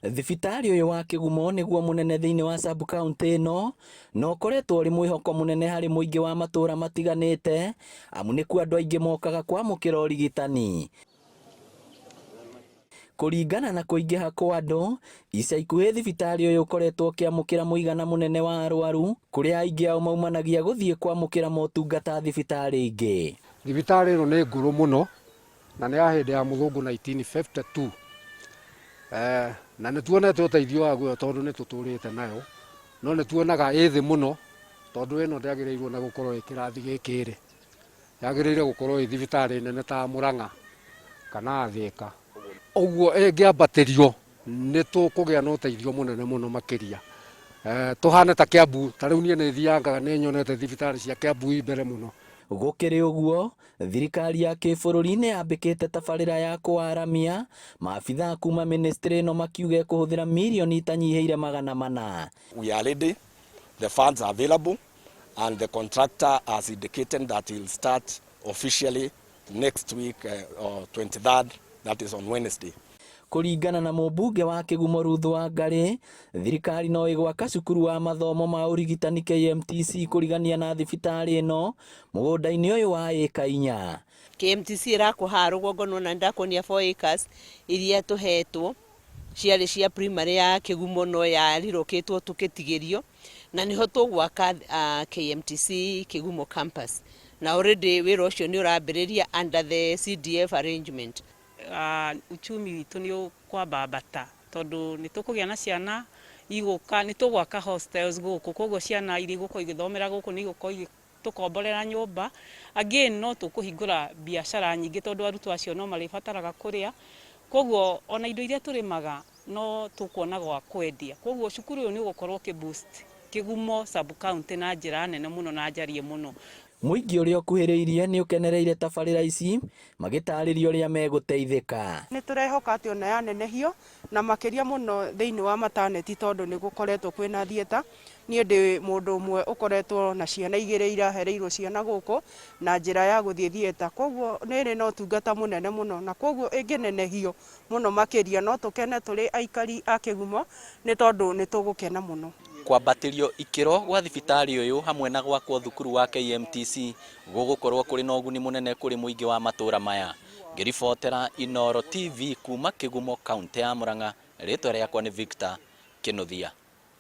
Thibitari uyu wa Kigumo niguo munene thiini wa sub county no ukoretwo uri mwihoko munene hari muingi wa matura matiganite amu nikuo andu aingi mokaga kwamukira urigitani. Kuringana na kuingiha kwa andu, ica ikuhi thibitari uyu ukoretwo ukiamukira muigana munene wa arwaru kuria aingi ao maumanagia guthie kwamukira motungata thibitari ingi. Thibitari ino ni nguru muno na ni ya hindi ya muthungu 1952. Na nituonete uteithio waguo tondu nituturite nayo, no nituonaga ithi muno tondu ino ndiagirirwo na gukorwo ikirathi gikiri. Yagirire gukorwo i thibitari nene ta Murang'a kana Thika. Oguo ingiambatirio nitukugia na uteithio munene muno makiria. Tuhane ta Kiambu, ta riu nie ni thianga ni nyonete thibitari cia Kiambu imbere muno. Gukiri uguo, thirikari ya kibururi ni yambikite tabarira ya kuaramia maabitha kuma ministry no makiuge kuhuthira milioni itanyihiire $400. We are ready, the funds are available and the contractor has indicated that he will start officially next week or 23rd, that is on Wednesday. Kuringana na mubunge wa Kigumo Ruthu Wangari, thirikari no igwaka cukuru wa mathomo ma urigitani KMTC kurigania na thibitari ino mugunda-ini uyu wa eka 4. KMTC irakuha rugongo na ndakonia 4 acres iria tuhetwo ciari cia primary ya Kigumo no ya riroketwo tukitigirio na niho tugwaka KMTC Kigumo campus na already wira ucio ni urambiriria under the CDF arrangement. Uchumi witu ni ukwamba bata tondu nitukugia na ciana iguka nitugwaka hostels guku koguo ciana iri guko igithomera guku ni guko tukomborera nyumba again no tukuhingura biashara nyingi tondu arutwo acio no maribataraga kuria koguo ona indo iria turimaga no tukuona gwa kwendia koguo cukuru uyu ni gukorwo ki boost Kigumo sub county na njira nene muno na njarie muno. Muingi uria ukuhiriirie ni ukenereire tabarira ici magitaririo uria meguteithika. Ni turehoka ati ona yanenehio na makiria muno thiini wa maternity tondu ni gukoretwo kwina thieta nie ndi mundu umwe ukoretwo na ciana igire irahereirwo ciana guku na njira ya guthie thieta koguo niri no tungata munene muno na koguo inginenehio muno makiria no tukene turi aikari a Kigumo ni tondu ni tugukena muno. Kwambatirio ikiro gwa thibitari uyu hamwe na gwakwo thukuru wa KMTC gugukorwo kuri na uguni munene kuri muingi wa matura maya. Ngiribotera Inooro TV kuma Kigumo kaunti ya Murang'a, ritwa riakwa ni Victor Kinuthia.